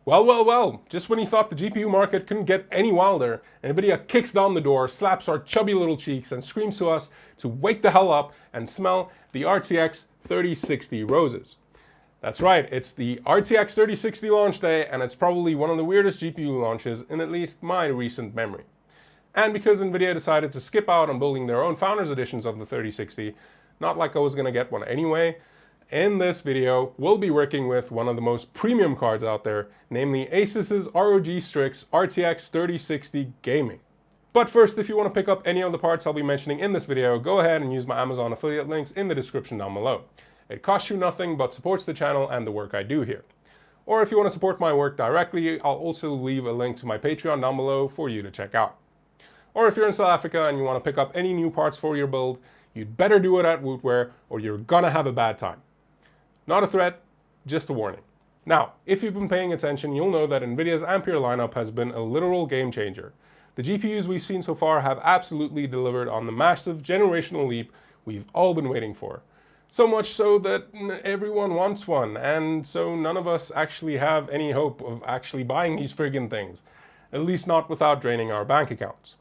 Well, just when you thought the GPU market couldn't get any wilder, NVIDIA kicks down the door, slaps our chubby little cheeks, and screams to us to wake the hell up and smell the RTX 3060 roses. That's right, it's the RTX 3060 launch day, and it's probably one of the weirdest GPU launches in at least my recent memory. And because NVIDIA decided to skip out on building their own Founders Editions of the 3060, not like I was gonna get one anyway, in this video, we'll be working with one of the most premium cards out there, namely Asus's ROG Strix RTX 3060 Gaming. But first, if you want to pick up any of the parts I'll be mentioning in this video, go ahead and use my Amazon affiliate links in the description down below. It costs you nothing but supports the channel and the work I do here. Or if you want to support my work directly, I'll also leave a link to my Patreon down below for you to check out. Or if you're in South Africa and you want to pick up any new parts for your build, you'd better do it at Wootware or you're gonna have a bad time. Not a threat, just a warning. Now, if you've been paying attention, you'll know that NVIDIA's Ampere lineup has been a literal game changer. The GPUs we've seen so far have absolutely delivered on the massive generational leap we've all been waiting for. So much so that everyone wants one, and so none of us actually have any hope of actually buying these friggin' things. At least not without draining our bank accounts.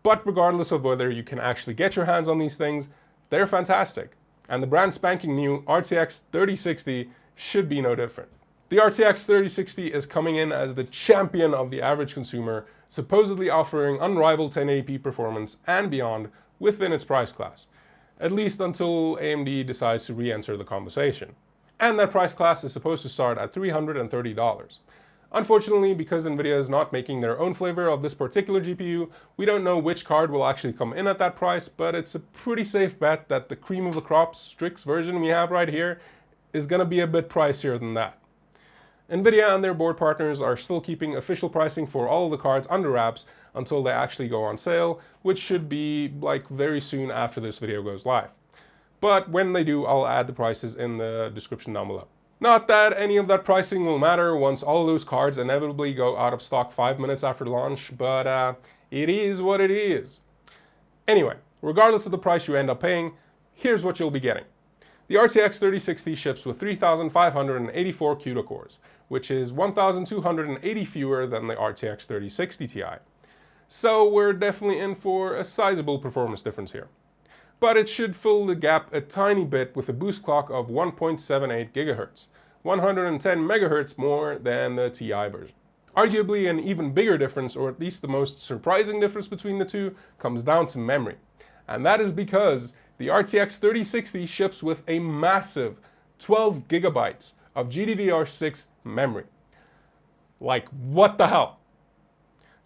But regardless of whether you can actually get your hands on these things, they're fantastic. And the brand spanking new RTX 3060 should be no different. The RTX 3060 is coming in as the champion of the average consumer, supposedly offering unrivaled 1080p performance and beyond within its price class, at least until AMD decides to re-enter the conversation. And that price class is supposed to start at $330. Unfortunately, because NVIDIA is not making their own flavor of this particular GPU, we don't know which card will actually come in at that price, but it's a pretty safe bet that the cream of the crop Strix version we have right here is going to be a bit pricier than that. NVIDIA and their board partners are still keeping official pricing for all of the cards under wraps until they actually go on sale, which should be like very soon after this video goes live. But when they do, I'll add the prices in the description down below. Not that any of that pricing will matter once all of those cards inevitably go out of stock 5 minutes after launch, but it is what it is. Anyway, regardless of the price you end up paying, here's what you'll be getting. The RTX 3060 ships with 3,584 CUDA cores, which is 1,280 fewer than the RTX 3060 Ti. So we're definitely in for a sizable performance difference here. But it should fill the gap a tiny bit with a boost clock of 1.78 GHz, 110 MHz more than the Ti version. Arguably an even bigger difference, or at least the most surprising difference between the two, comes down to memory. And that is because the RTX 3060 ships with a massive 12 GB of GDDR6 memory. Like, what the hell?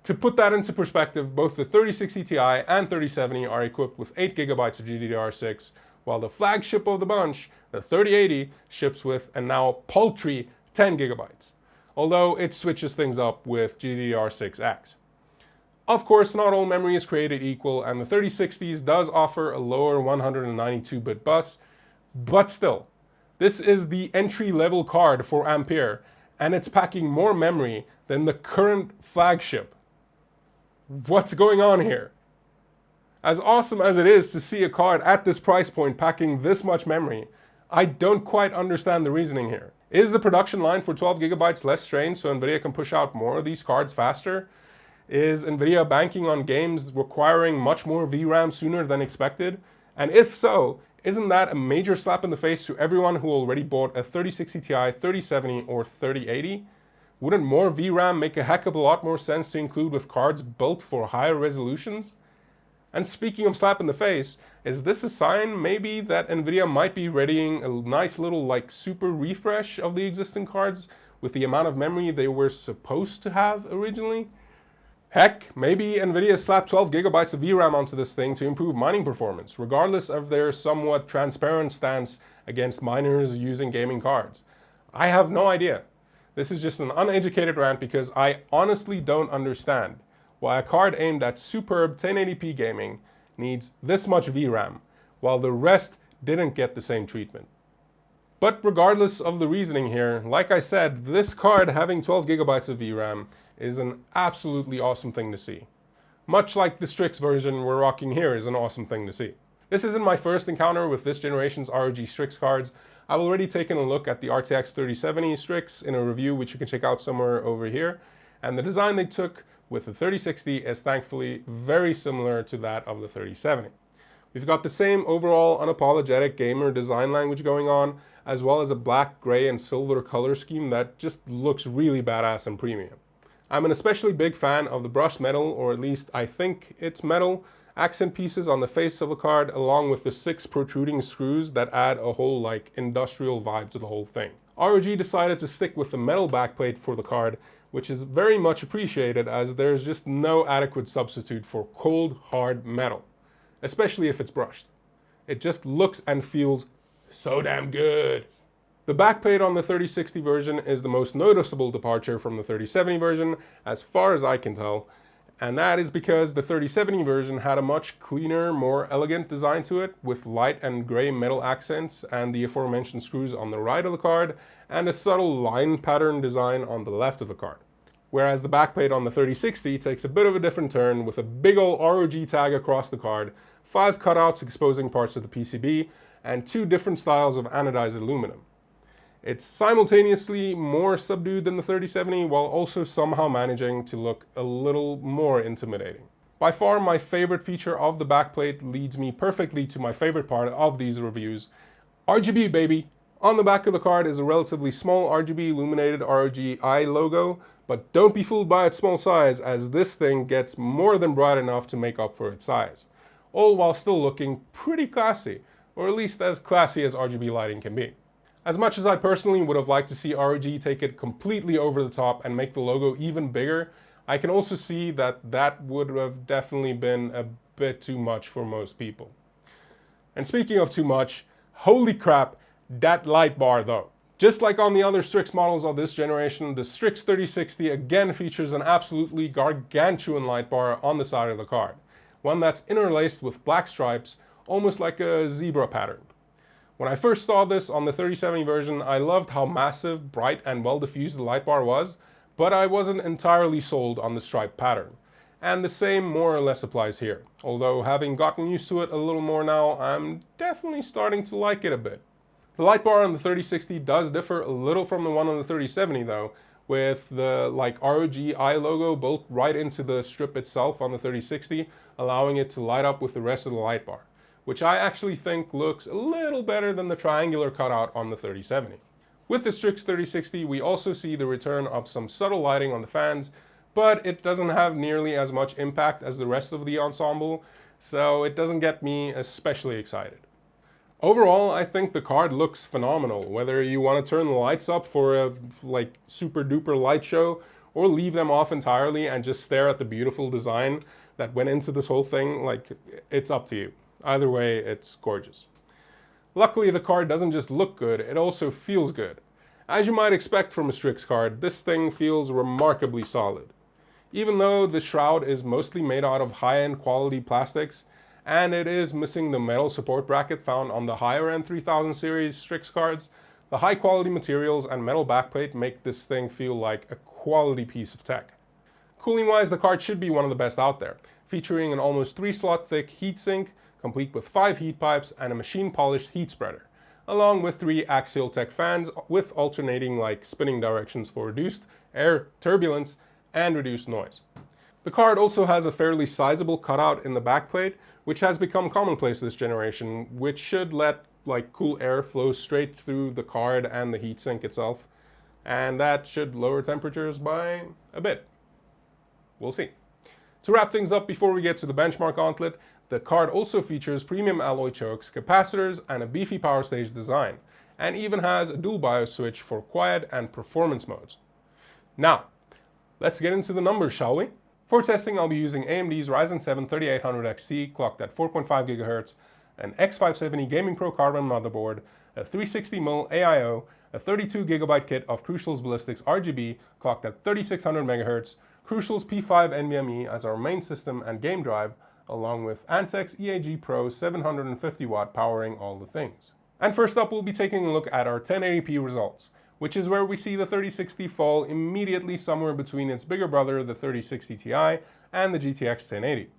To put that into perspective, both the 3060 Ti and 3070 are equipped with 8 GB of GDDR6, while the flagship of the bunch, the 3080, ships with a now paltry 10 GB, although it switches things up with GDDR6X. Of course, not all memory is created equal, and the 3060s does offer a lower 192-bit bus, but still, this is the entry-level card for Ampere, and it's packing more memory than the current flagship. What's going on here? As awesome as it is to see a card at this price point packing this much memory, I don't quite understand the reasoning here. Is the production line for 12 GB less strained so NVIDIA can push out more of these cards faster? Is NVIDIA banking on games requiring much more VRAM sooner than expected? And if so, isn't that a major slap in the face to everyone who already bought a 3060 Ti, 3070 or 3080? Wouldn't more VRAM make a heck of a lot more sense to include with cards built for higher resolutions? And speaking of slap in the face, is this a sign maybe that NVIDIA might be readying a nice little super refresh of the existing cards with the amount of memory they were supposed to have originally? Heck, maybe NVIDIA slapped 12 GB of VRAM onto this thing to improve mining performance, regardless of their somewhat transparent stance against miners using gaming cards. I have no idea. This is just an uneducated rant because I honestly don't understand why a card aimed at superb 1080p gaming needs this much VRAM, while the rest didn't get the same treatment. But regardless of the reasoning here, like I said, this card having 12 GB of VRAM is an absolutely awesome thing to see. Much like the Strix version we're rocking here is an awesome thing to see. This isn't my first encounter with this generation's ROG Strix cards. I've already taken a look at the RTX 3070 Strix in a review which you can check out somewhere over here, and the design they took with the 3060 is thankfully very similar to that of the 3070. We've got the same overall unapologetic gamer design language going on, as well as a black, gray, and silver color scheme that just looks really badass and premium. I'm an especially big fan of the brushed metal, or at least I think it's metal, accent pieces on the face of the card, along with the 6 protruding screws that add a whole like industrial vibe to the whole thing. ROG decided to stick with the metal backplate for the card, which is very much appreciated as there's just no adequate substitute for cold, hard metal, especially if it's brushed. It just looks and feels so damn good. The backplate on the 3060 version is the most noticeable departure from the 3070 version, as far as I can tell, and that is because the 3070 version had a much cleaner, more elegant design to it, with light and gray metal accents and the aforementioned screws on the right of the card, and a subtle line pattern design on the left of the card. Whereas the backplate on the 3060 takes a bit of a different turn with a big ol' ROG tag across the card, 5 cutouts exposing parts of the PCB, and 2 different styles of anodized aluminum. It's simultaneously more subdued than the 3070 while also somehow managing to look a little more intimidating. By far my favorite feature of the backplate leads me perfectly to my favorite part of these reviews. RGB baby! On the back of the card is a relatively small RGB illuminated ROG Eye logo, but don't be fooled by its small size, as this thing gets more than bright enough to make up for its size. All while still looking pretty classy, or at least as classy as RGB lighting can be. As much as I personally would have liked to see ROG take it completely over the top and make the logo even bigger, I can also see that that would have definitely been a bit too much for most people. And speaking of too much, holy crap, that light bar though. Just like on the other Strix models of this generation, the Strix 3060 again features an absolutely gargantuan light bar on the side of the card. One that's interlaced with black stripes, almost like a zebra pattern. When I first saw this on the 3070 version, I loved how massive, bright, and well diffused the light bar was, but I wasn't entirely sold on the stripe pattern. And the same more or less applies here, although having gotten used to it a little more now, I'm definitely starting to like it a bit. The light bar on the 3060 does differ a little from the one on the 3070 though, with the ROG Eye logo built right into the strip itself on the 3060, allowing it to light up with the rest of the light bar, which I actually think looks a little better than the triangular cutout on the 3070. With the Strix 3060, we also see the return of some subtle lighting on the fans, but it doesn't have nearly as much impact as the rest of the ensemble, so it doesn't get me especially excited. Overall, I think the card looks phenomenal, whether you want to turn the lights up for a super duper light show, or leave them off entirely and just stare at the beautiful design that went into this whole thing, it's up to you. Either way, it's gorgeous. Luckily, the card doesn't just look good, it also feels good. As you might expect from a Strix card, this thing feels remarkably solid. Even though the shroud is mostly made out of high-end quality plastics, and it is missing the metal support bracket found on the higher-end 3000 series Strix cards, the high-quality materials and metal backplate make this thing feel like a quality piece of tech. Cooling-wise, the card should be one of the best out there, featuring an almost 3-slot thick heatsink, complete with 5 heat pipes and a machine-polished heat spreader, along with 3 Axial Tech fans with alternating spinning directions for reduced air turbulence and reduced noise. The card also has a fairly sizable cutout in the backplate, which has become commonplace this generation, which should let cool air flow straight through the card and the heatsink itself, and that should lower temperatures by a bit. We'll see. To wrap things up before we get to the benchmark gauntlet, the card also features premium alloy chokes, capacitors, and a beefy power stage design, and even has a dual BIOS switch for quiet and performance modes. Now, let's get into the numbers, shall we? For testing, I'll be using AMD's Ryzen 7 3800XT clocked at 4.5 GHz, an X570 Gaming Pro Carbon motherboard, a 360mm AIO, a 32GB kit of Crucial's Ballistix RGB clocked at 3600 MHz, Crucial's P5 NVMe as our main system and game drive, along with Antec's EAG Pro 750W powering all the things. And first up, we'll be taking a look at our 1080p results, which is where we see the 3060 fall immediately somewhere between its bigger brother, the 3060 Ti, and the GTX 1080.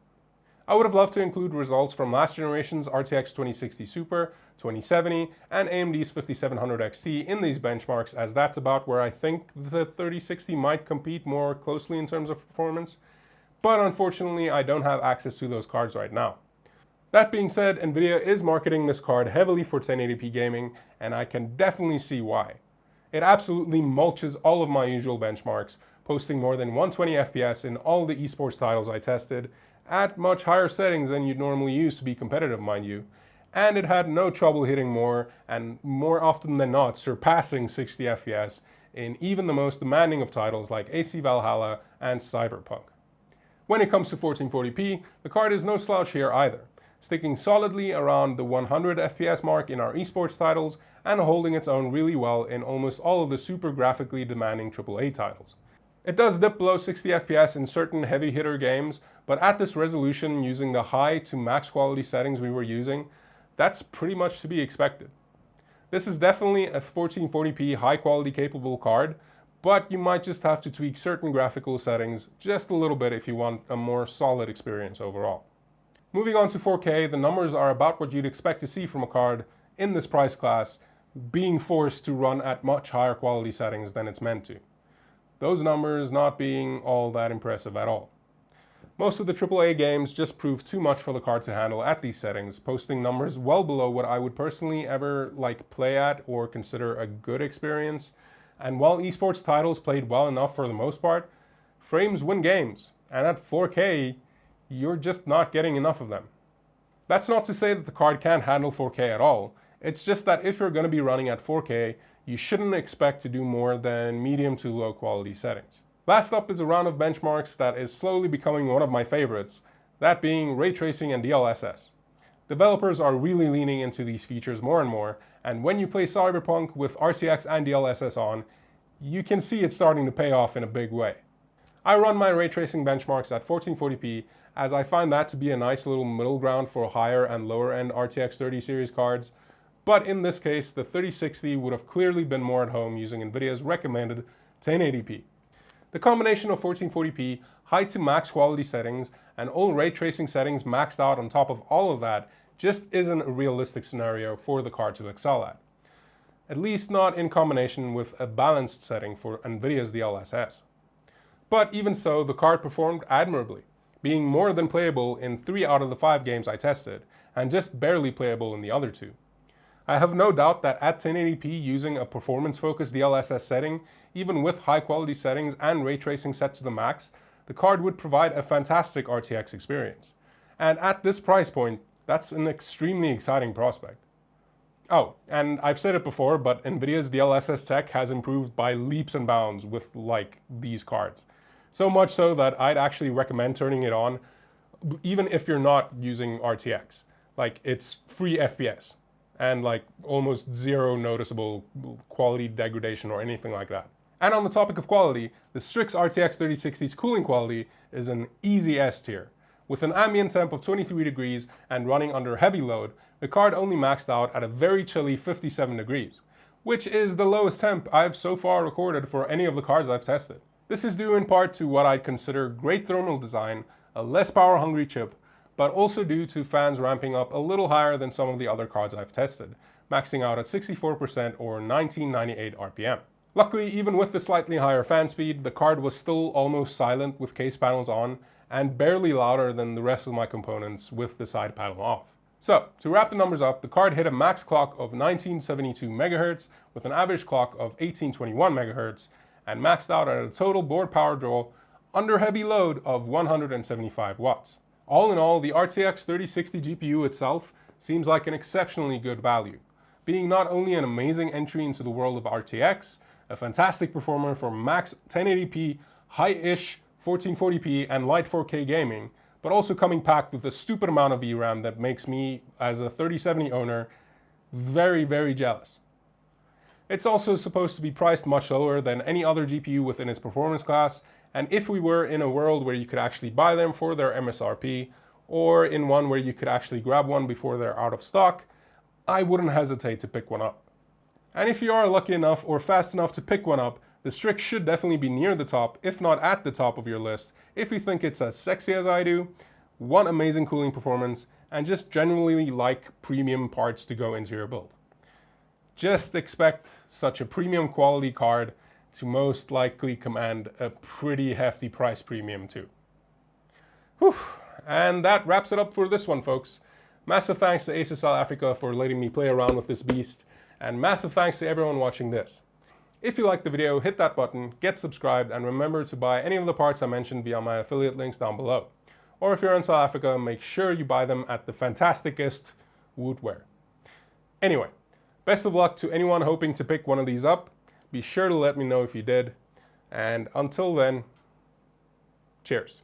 I would have loved to include results from last generation's RTX 2060 Super, 2070, and AMD's 5700 XT in these benchmarks, as that's about where I think the 3060 might compete more closely in terms of performance, but unfortunately I don't have access to those cards right now. That being said, Nvidia is marketing this card heavily for 1080p gaming, and I can definitely see why. It absolutely mulches all of my usual benchmarks, posting more than 120 FPS in all the esports titles I tested, at much higher settings than you'd normally use to be competitive, mind you, and it had no trouble hitting more, and more often than not surpassing 60 FPS in even the most demanding of titles like AC Valhalla and Cyberpunk. When it comes to 1440p, the card is no slouch here either, sticking solidly around the 100 FPS mark in our esports titles and holding its own really well in almost all of the super graphically demanding AAA titles. It does dip below 60 FPS in certain heavy hitter games, but at this resolution using the high to max quality settings we were using, that's pretty much to be expected. This is definitely a 1440p high quality capable card, but you might just have to tweak certain graphical settings just a little bit if you want a more solid experience overall. Moving on to 4K, the numbers are about what you'd expect to see from a card in this price class, being forced to run at much higher quality settings than it's meant to. Those numbers not being all that impressive at all. Most of the AAA games just prove too much for the card to handle at these settings, posting numbers well below what I would personally ever play at or consider a good experience. And while esports titles played well enough for the most part, frames win games, and at 4K, you're just not getting enough of them. That's not to say that the card can't handle 4K at all, it's just that if you're going to be running at 4K, you shouldn't expect to do more than medium to low quality settings. Last up is a round of benchmarks that is slowly becoming one of my favorites, that being ray tracing and DLSS. Developers are really leaning into these features more and more, and when you play Cyberpunk with RTX and DLSS on, you can see it starting to pay off in a big way. I run my ray tracing benchmarks at 1440p as I find that to be a nice little middle ground for higher and lower end RTX 30 series cards, but in this case, the 3060 would have clearly been more at home using Nvidia's recommended 1080p. The combination of 1440p, high to max quality settings, and all ray tracing settings maxed out on top of all of that just isn't a realistic scenario for the card to excel at least not in combination with a balanced setting for Nvidia's DLSS. But even so, the card performed admirably, being more than playable in 3 out of the 5 games I tested, and just barely playable in the other 2. I have no doubt that at 1080p using a performance-focused DLSS setting, even with high-quality settings and ray tracing set to the max, the card would provide a fantastic RTX experience. And at this price point, that's an extremely exciting prospect. Oh, and I've said it before, but Nvidia's DLSS tech has improved by leaps and bounds with, these cards. So much so that I'd actually recommend turning it on, even if you're not using RTX. It's free FPS. And almost zero noticeable quality degradation or anything like that. And on the topic of quality, the Strix RTX 3060's cooling quality is an easy S tier. With an ambient temp of 23 degrees and running under heavy load, the card only maxed out at a very chilly 57 degrees, which is the lowest temp I've so far recorded for any of the cards I've tested. This is due in part to what I'd consider great thermal design, a less power-hungry chip, but also due to fans ramping up a little higher than some of the other cards I've tested, maxing out at 64% or 1998 RPM. Luckily, even with the slightly higher fan speed, the card was still almost silent with case panels on, and barely louder than the rest of my components with the side panel off. So, to wrap the numbers up, the card hit a max clock of 1972 MHz with an average clock of 1821 MHz, and maxed out at a total board power draw under heavy load of 175 watts. All in all, the RTX 3060 GPU itself seems like an exceptionally good value, being not only an amazing entry into the world of RTX, a fantastic performer for max 1080p, high-ish 1440p and light 4K gaming, but also coming packed with a stupid amount of VRAM that makes me, as a 3070 owner, very, very jealous. It's also supposed to be priced much lower than any other GPU within its performance class, and if we were in a world where you could actually buy them for their MSRP, or in one where you could actually grab one before they're out of stock, I wouldn't hesitate to pick one up. And if you are lucky enough or fast enough to pick one up, the Strix should definitely be near the top, if not at the top of your list, if you think it's as sexy as I do, want amazing cooling performance, and just generally like premium parts to go into your build. Just expect such a premium quality card to most likely command a pretty hefty price premium too. Whew. And that wraps it up for this one, folks. Massive thanks to Asus South Africa for letting me play around with this beast, and massive thanks to everyone watching this. If you liked the video, hit that button, get subscribed, and remember to buy any of the parts I mentioned via my affiliate links down below. Or if you're in South Africa, make sure you buy them at the fantasticest Wootwear. Anyway, best of luck to anyone hoping to pick one of these up. Be sure to let me know if you did. And until then, cheers.